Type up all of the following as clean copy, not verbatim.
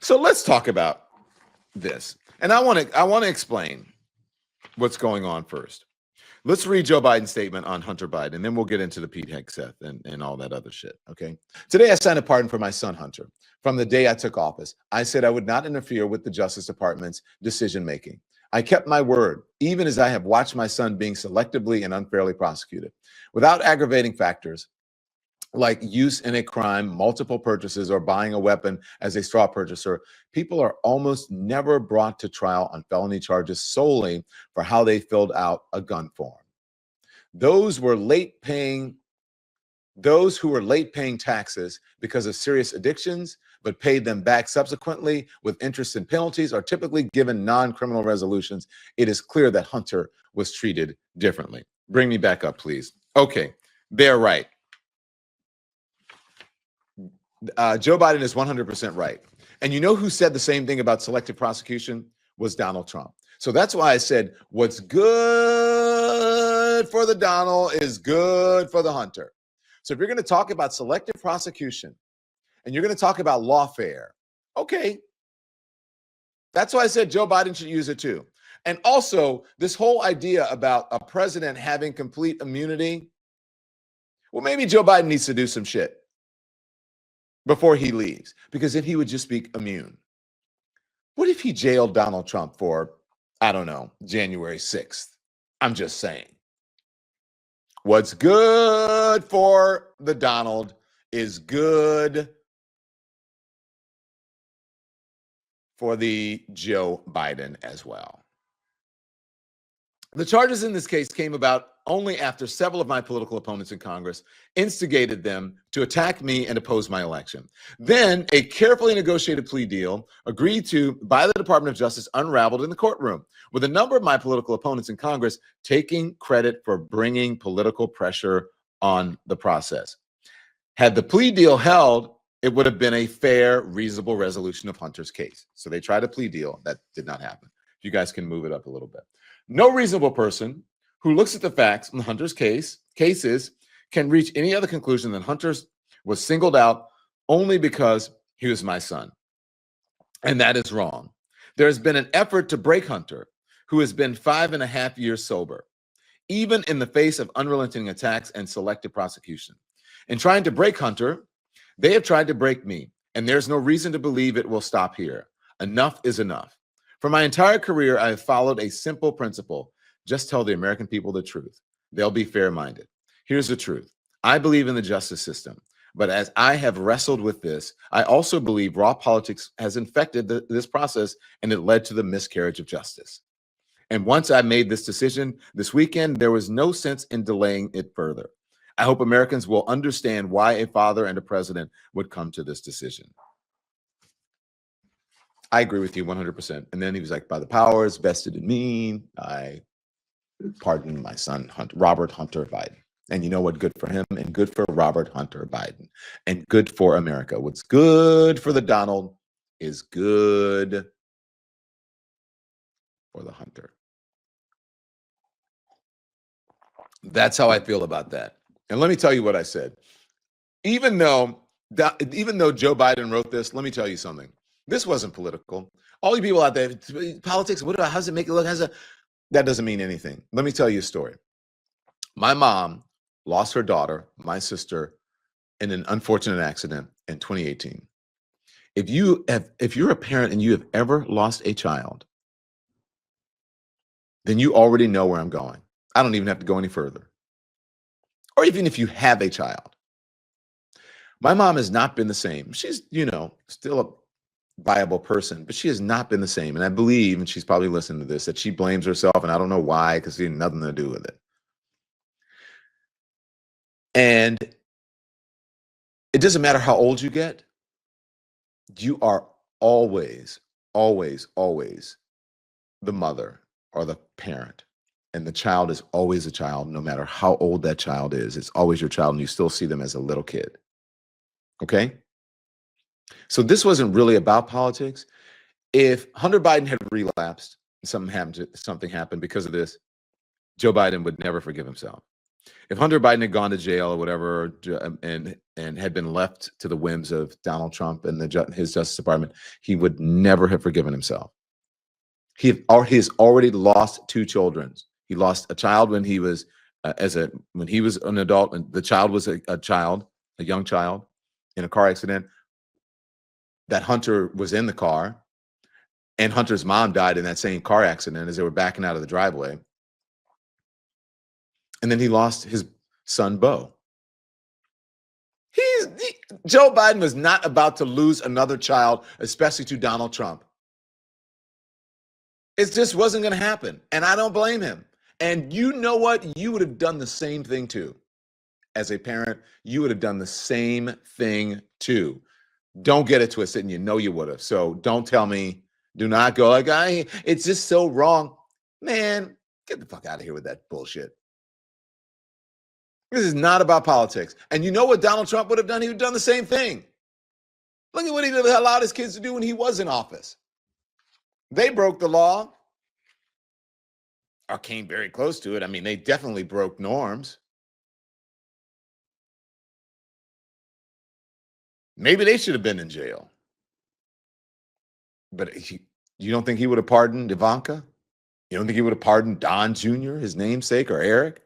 So let's talk about this. And I want to explain what's going on first. Let's read Joe Biden's statement on Hunter Biden, and then we'll get into the Pete Hegseth and all that other shit, okay? Today, I signed a pardon for my son, Hunter. From the day I took office, I said I would not interfere with the Justice Department's decision-making. I kept my word, even as I have watched my son being selectively and unfairly prosecuted. Without aggravating factors like use in a crime, multiple purchases, or buying a weapon as a straw purchaser, people are almost never brought to trial on felony charges solely for how they filled out a gun form. Those who were late paying taxes because of serious addictions, but paid them back subsequently with interest and penalties, are typically given non-criminal resolutions. It is clear that Hunter was treated differently. Bring me back up, please. Okay, they're right. Joe Biden is 100% right. And you know who said the same thing about selective prosecution? Was Donald Trump. So that's why I said, what's good for the Donald is good for the Hunter. So if you're going to talk about selective prosecution and you're going to talk about lawfare, okay. That's why I said Joe Biden should use it too. And also, this whole idea about a president having complete immunity, well, maybe Joe Biden needs to do some shit before he leaves, because if he would just be immune. What if he jailed Donald Trump for, I don't know, January 6th? I'm just saying. What's good for the Donald is good for the Joe Biden as well. The charges in this case came about only after several of my political opponents in Congress instigated them to attack me and oppose my election. Then a carefully negotiated plea deal agreed to by the Department of Justice unraveled in the courtroom, with a number of my political opponents in Congress taking credit for bringing political pressure on the process. Had the plea deal held, it would have been a fair, reasonable resolution of Hunter's case. So they tried a plea deal. That did not happen. You guys can move it up a little bit. No reasonable person who looks at the facts in Hunter's cases can reach any other conclusion than Hunter was singled out only because he was my son. And that is wrong. There has been an effort to break Hunter, who has been 5.5 years sober, even in the face of unrelenting attacks and selective prosecution. In trying to break Hunter, they have tried to break me, and there's no reason to believe it will stop here. Enough is enough. For my entire career, I have followed a simple principle. Just tell the American people the truth. They'll be fair-minded. Here's the truth. I believe in the justice system, but as I have wrestled with this, I also believe raw politics has infected this process, and it led to the miscarriage of justice. And once I made this decision this weekend, there was no sense in delaying it further. I hope Americans will understand why a father and a president would come to this decision. I agree with you 100%. And then he was like, by the powers vested in me, I pardon my son, Robert Hunter Biden. And you know what? Good for him and good for Robert Hunter Biden and good for America. What's good for the Donald is good for the Hunter. That's how I feel about that. And let me tell you what I said. Even though Joe Biden wrote this, let me tell you something. This wasn't political. All you people out there, politics, how does it make it look? That doesn't mean anything. Let me tell you a story. My mom lost her daughter, my sister, in an unfortunate accident in 2018. If you're a parent and you have ever lost a child, then you already know where I'm going. I don't even have to go any further. Or even if you have a child. My mom has not been the same. She's, still a viable person, but she has not been the same. And I believe, and she's probably listening to this, that she blames herself, and I don't know why, because it had nothing to do with it. And it doesn't matter how old you get, you are always, always, always the mother or the parent. And the child is always a child, no matter how old that child is. It's always your child, and you still see them as a little kid. Okay? So this wasn't really about politics. If Hunter Biden had relapsed, something happened because of this, Joe Biden would never forgive himself. If Hunter Biden had gone to jail or whatever, and had been left to the whims of Donald Trump and his Justice Department, he would never have forgiven himself. He has already lost 2 children. He lost a child when he was when he was an adult, and the child was a young child, in a car accident. That Hunter was in the car, and Hunter's mom died in that same car accident as they were backing out of the driveway. And then he lost his son, Beau. Joe Biden was not about to lose another child, especially to Donald Trump. It just wasn't going to happen. And I don't blame him. And you know what? You would have done the same thing too. As a parent, you would have done the same thing too. Don't get it twisted, and you know you would have. So don't tell me, do not go like, it's just so wrong. Man, get the fuck out of here with that bullshit. This is not about politics. And you know what Donald Trump would have done? He would have done the same thing. Look at what he allowed his kids to do when he was in office. They broke the law, or came very close to it. I mean, they definitely broke norms. Maybe they should have been in jail. But you don't think he would have pardoned Ivanka? You don't think he would have pardoned Don Jr., his namesake, or Eric?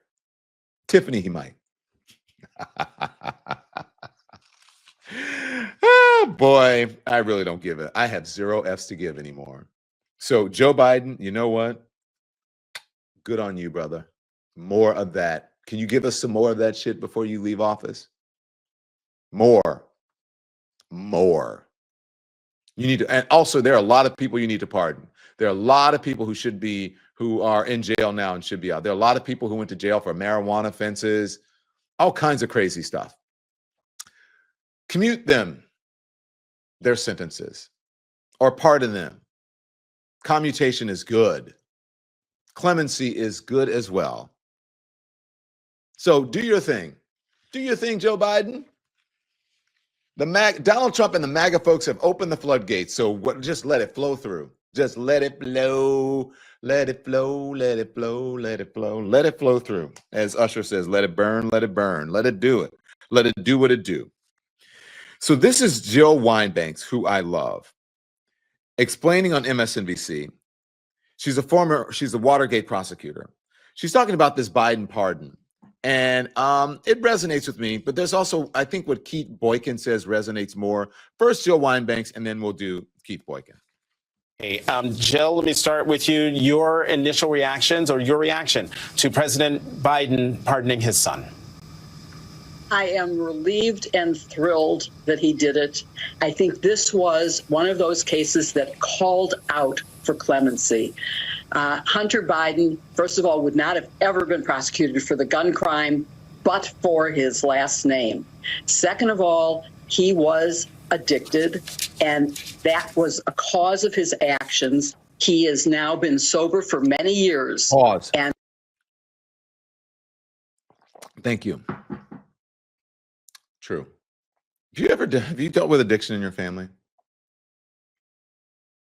Tiffany, he might. Oh, boy, I really don't give it. I have 0 Fs to give anymore. So, Joe Biden, you know what? Good on you, brother. More of that. Can you give us some more of that shit before you leave office? More. You need to, and also there are a lot of people you need to pardon. There are a lot of people who are in jail now and should be out. There are a lot of people who went to jail for marijuana offenses, all kinds of crazy stuff. Commute their sentences, or pardon them. Commutation is good. Clemency is good as well. So do your thing. Do your thing, Joe Biden. Donald Trump and the MAGA folks have opened the floodgates, so just let it flow through. Just let it flow, let it flow, let it flow, let it flow, let it flow through. As Usher says, let it burn, let it burn, let it do it. Let it do what it do. So this is Jill Wine-Banks, who I love, explaining on MSNBC. She's a Watergate prosecutor. She's talking about this Biden pardon. And it resonates with me, but there's also, I think what Keith Boykin says resonates more. First, Jill Wine-Banks, and then we'll do Keith Boykin. Hey, Jill, let me start with you. Your initial reactions, or your reaction to President Biden pardoning his son. I am relieved and thrilled that he did it. I think this was one of those cases that called out for clemency. Hunter Biden, first of all, would not have ever been prosecuted for the gun crime, but for his last name. Second of all, he was addicted, and that was a cause of his actions. He has now been sober for many years. Pause. And thank you. True. Have you dealt with addiction in your family?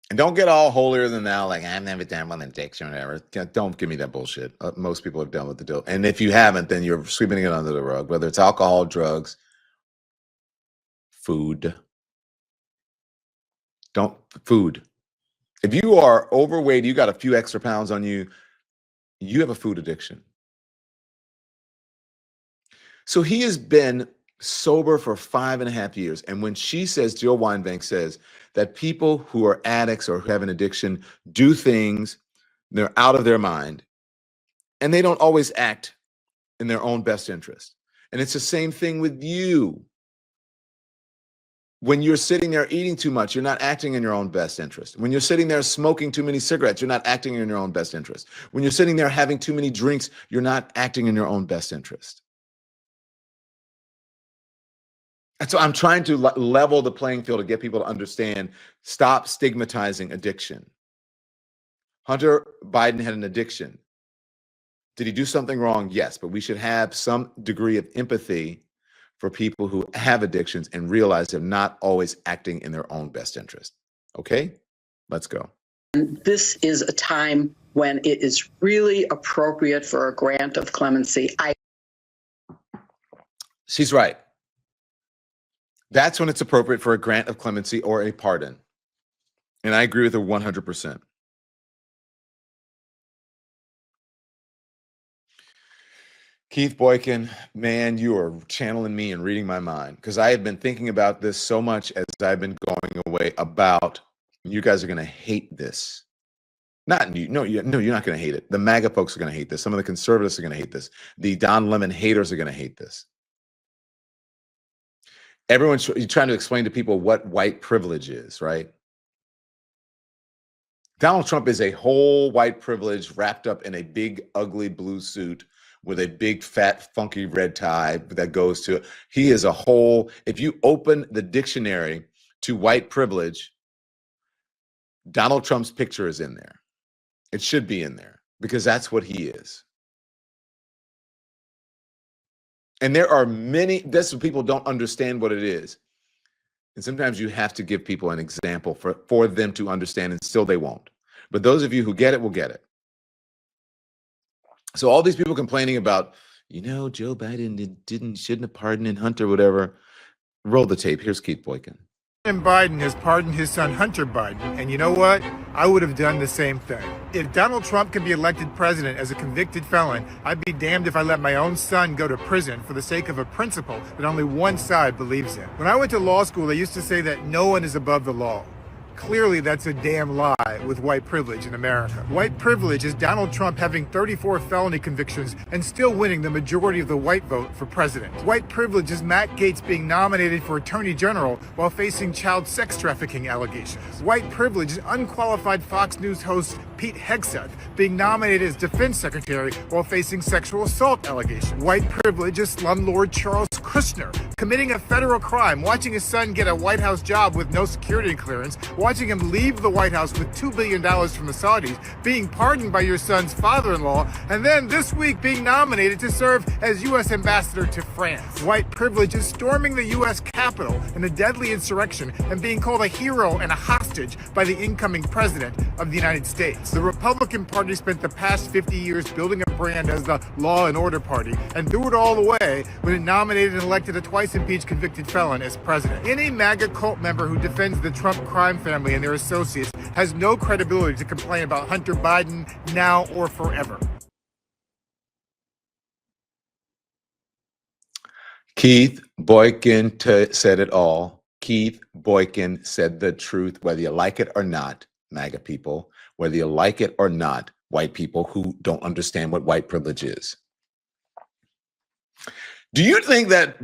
And don't get all holier than thou, like, I've never done with addiction or whatever. Don't give me that bullshit. Most people have done with the deal. And if you haven't, then you're sweeping it under the rug, whether it's alcohol, drugs, food. Food. If you are overweight, you got a few extra pounds on you, you have a food addiction. So he has been sober for 5.5 years. And when she says, Jill Wine-Banks says, that people who are addicts or who have an addiction do things, they're out of their mind, and they don't always act in their own best interest. And it's the same thing with you. When you're sitting there eating too much, you're not acting in your own best interest. When you're sitting there smoking too many cigarettes, you're not acting in your own best interest. When you're sitting there having too many drinks, you're not acting in your own best interest. And so I'm trying to level the playing field to get people to understand, stop stigmatizing addiction. Hunter Biden had an addiction. Did he do something wrong? Yes, but we should have some degree of empathy for people who have addictions and realize they're not always acting in their own best interest. Okay, let's go. This is a time when it is really appropriate for a grant of clemency. She's right. That's when it's appropriate for a grant of clemency or a pardon. And I agree with her 100%. Keith Boykin, man, you are channeling me and reading my mind, because I have been thinking about this so much as I've been going away about, you guys are going to hate this. Not you, no, you're not going to hate it. The MAGA folks are going to hate this. Some of the conservatives are going to hate this. The Don Lemon haters are going to hate this. Everyone's trying to explain to people what white privilege is, right? Donald Trump is a whole white privilege wrapped up in a big, ugly blue suit with a big, fat, funky red tie that goes to it. He is a whole, if you open the dictionary to white privilege, Donald Trump's picture is in there. It should be in there because that's what he is. And there are many, that's what people don't understand what it is. And sometimes you have to give people an example for them to understand, and still they won't. But those of you who get it will get it. So all these people complaining about, Joe Biden shouldn't have pardoned Hunter, whatever. Roll the tape. Here's Keith Boykin. President Biden has pardoned his son Hunter Biden, and you know what? I would have done the same thing. If Donald Trump can be elected president as a convicted felon, I'd be damned if I let my own son go to prison for the sake of a principle that only one side believes in. When I went to law school, they used to say that no one is above the law. Clearly, that's a damn lie with white privilege in America. White privilege is Donald Trump having 34 felony convictions and still winning the majority of the white vote for president. White privilege is Matt Gaetz being nominated for attorney general while facing child sex trafficking allegations. White privilege is unqualified Fox News host Pete Hegseth being nominated as defense secretary while facing sexual assault allegations. White privilege is slumlord Charles Kushner committing a federal crime, watching his son get a White House job with no security clearance, watching him leave the White House with $2 billion from the Saudis, being pardoned by your son's father-in-law, and then this week being nominated to serve as U.S. ambassador to France. White privilege is storming the U.S. Capitol in a deadly insurrection and being called a hero and a hostage by the incoming president of the United States. The Republican Party spent the past 50 years building a brand as the law and order party and threw it all away when it nominated and elected a twice impeached convicted felon as president. Any MAGA cult member who defends the Trump crime family and their associates has no credibility to complain about Hunter Biden now or forever. Keith Boykin said it all. Keith Boykin said the truth, whether you like it or not, MAGA people, whether you like it or not, white people who don't understand what white privilege is. Do you think that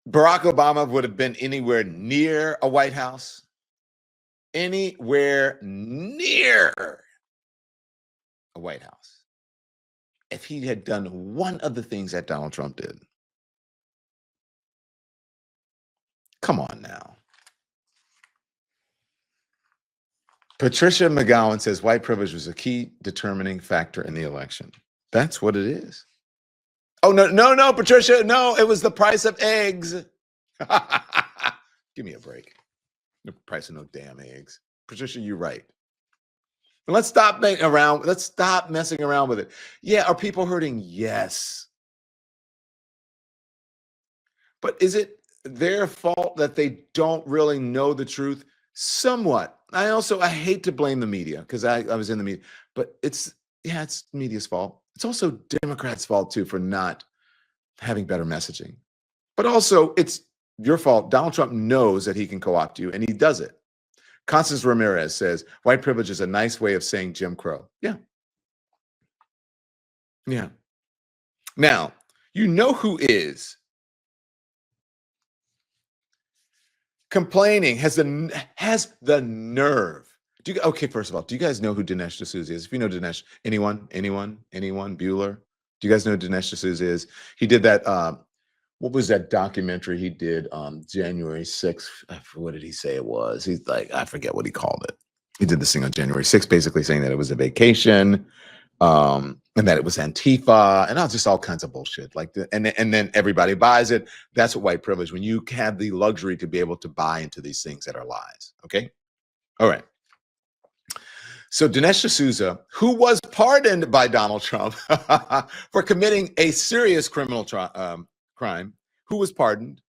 Barack Obama would have been anywhere near a White House? Anywhere near a White House if he had done one of the things that Donald Trump did? Come on now. Patricia McGowan says white privilege was a key determining factor in the election. That's what it is. Oh, no, Patricia. No, it was the price of eggs. Give me a break. The price of no damn eggs. Patricia, you're right. And let's stop messing around. Let's stop messing around with it. Yeah, are people hurting? Yes. But is it their fault that they don't really know the truth? Somewhat. I hate to blame the media because I was in the media, but it's media's fault. It's also Democrats' fault too for not having better messaging. But also it's your fault. Donald Trump knows that he can co-opt you, and he does it. Constance Ramirez says, white privilege is a nice way of saying Jim Crow. Yeah. Yeah. Now, you know who is complaining, has the nerve. Okay, first of all, do you guys know who Dinesh D'Souza is? If you know Dinesh, anyone, Bueller? Do you guys know who Dinesh D'Souza is? He did that, what was that documentary he did on January 6th? What did he say it was? He's like, I forget what he called it. He did this thing on January 6th, basically saying that it was a vacation, and that it was Antifa, and just all kinds of bullshit. And then everybody buys it. That's what white privilege, when you have the luxury to be able to buy into these things that are lies. Okay? All right. So Dinesh D'Souza, who was pardoned by Donald Trump for committing a serious criminal crime, who was pardoned,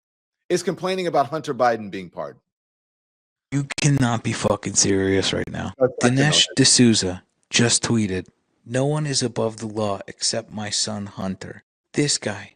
is complaining about Hunter Biden being pardoned. You cannot be fucking serious right now. That's Dinesh D'Souza just tweeted, "No one is above the law except my son Hunter." This guy.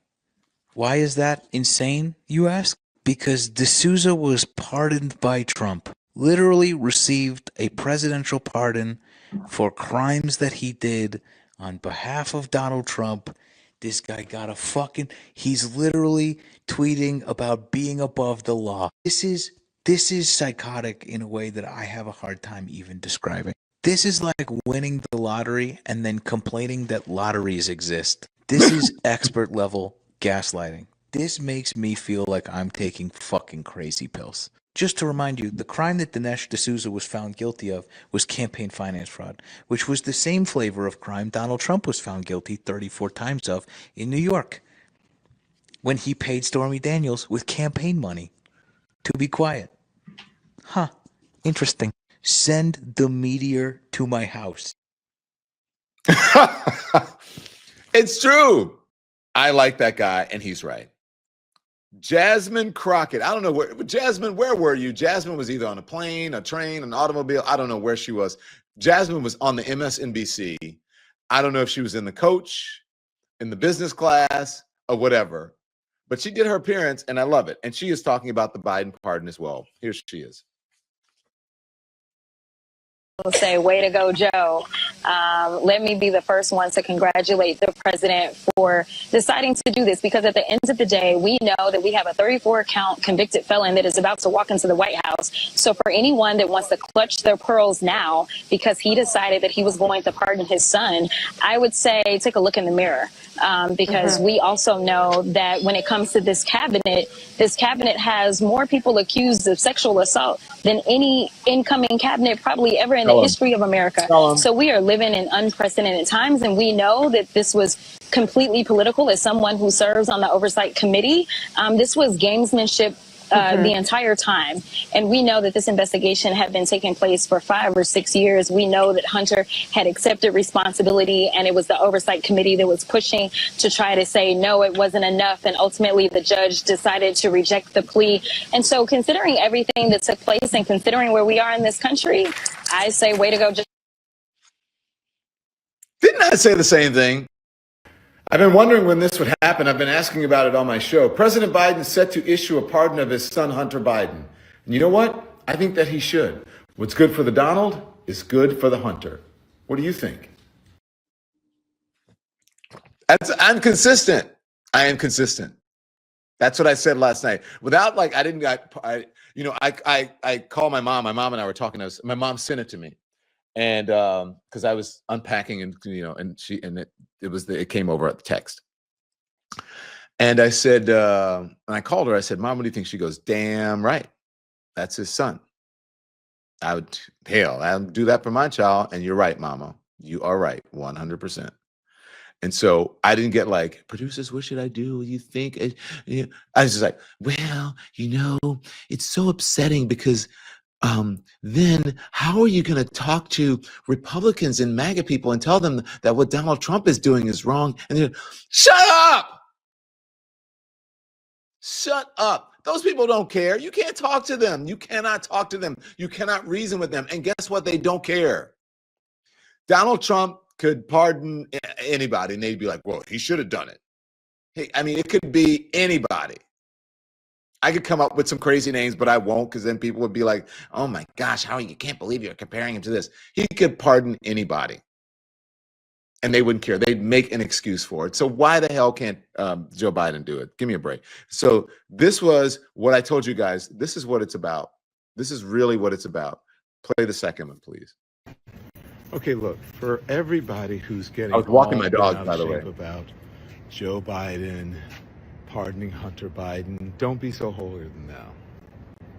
Why is that insane, you ask? Because D'Souza was pardoned by Trump. Literally received a presidential pardon for crimes that he did on behalf of Donald Trump. This guy got a fucking... He's literally tweeting about being above the law. This is psychotic in a way that I have a hard time even describing. This is like winning the lottery and then complaining that lotteries exist. This is expert level gaslighting. This makes me feel like I'm taking fucking crazy pills. Just to remind you, the crime that Dinesh D'Souza was found guilty of was campaign finance fraud, which was the same flavor of crime Donald Trump was found guilty 34 times of in New York, when he paid Stormy Daniels with campaign money to be quiet. Huh. Interesting. Send the meteor to my house. It's true. I like that guy, and he's right. Jasmine Crockett. I don't know where. Jasmine, where were you? Jasmine was either on a plane, a train, an automobile. I don't know where she was. Jasmine was on the MSNBC. I don't know if she was in the coach, in the business class, or whatever. But she did her appearance, and I love it. And she is talking about the Biden pardon as well. Here she is. Say, way to go, Joe. Let me be the first one to congratulate the president for deciding to do this, because at the end of the day, we know that we have a 34-count convicted felon that is about to walk into the White House. So for anyone that wants to clutch their pearls now because he decided that he was going to pardon his son, I would say take a look in the mirror, because we also know that when it comes to this cabinet has more people accused of sexual assault than any incoming cabinet probably ever in the history of America. So we are living in unprecedented times, and we know that this was completely political. As someone who serves on the Oversight Committee, this was gamesmanship the entire time. And we know that this investigation had been taking place for 5 or 6 years. We know that Hunter had accepted responsibility, and it was the Oversight Committee that was pushing to try to say, no, it wasn't enough. And ultimately, the judge decided to reject the plea. And so considering everything that took place and considering where we are in this country, I say, way to go. Didn't I say the same thing? I've been wondering when this would happen. I've been asking about it on my show. President Biden set to issue a pardon of his son, Hunter Biden. And you know what? I think that he should. What's good for the Donald is good for the Hunter. What do you think? I'm consistent. I am consistent. That's what I said last night. Without I called my mom. My mom and I were talking. My mom sent it to me. And because I was unpacking, and it came over at the text. And I said, and I called her. I said, "Mom, what do you think?" She goes, "Damn right, that's his son. I'll do that for my child." And you're right, Mama. You are right, 100%. And so I didn't get like, "Producers, what should I do? You think?" I was just like, "Well, it's so upsetting because." Then how are you going to talk to Republicans and MAGA people and tell them that what Donald Trump is doing is wrong? And they're, shut up! Shut up. Those people don't care. You can't talk to them. You cannot talk to them. You cannot reason with them. And guess what? They don't care. Donald Trump could pardon anybody, and they'd be like, well, he should have done it. Hey, I mean, it could be anybody. I could come up with some crazy names, but I won't, because then people would be like, oh my gosh, you can't believe you're comparing him to this. He could pardon anybody, and they wouldn't care. They'd make an excuse for it. So why the hell can't Joe Biden do it? Give me a break. So this was what I told you guys. This is what it's about. This is really what it's about. Play the second one, please. Okay, look, for everybody who's getting I was walking my dog, by the way, about Joe Biden pardoning Hunter Biden, don't be so holier than thou.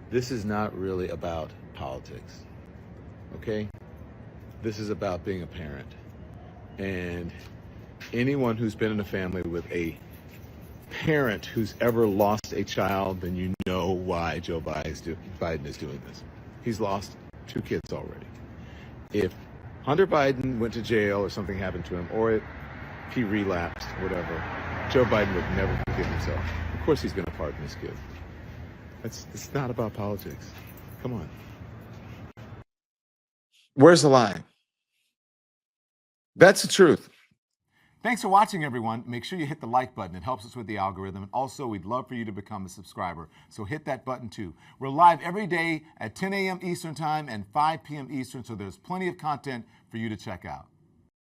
This is not really about politics, okay? This is about being a parent. And anyone who's been in a family with a parent who's ever lost a child, then you know why Joe Biden is doing this. He's lost 2 kids already. If Hunter Biden went to jail or something happened to him, or if he relapsed, whatever, Joe Biden would never forgive himself. Of course he's going to pardon this kid. It's not about politics. Come on. Where's the lie? That's the truth. Thanks for watching, everyone. Make sure you hit the like button. It helps us with the algorithm. And also, we'd love for you to become a subscriber. So hit that button too. We're live every day at 10 a.m. Eastern Time and 5 p.m. Eastern, so there's plenty of content for you to check out.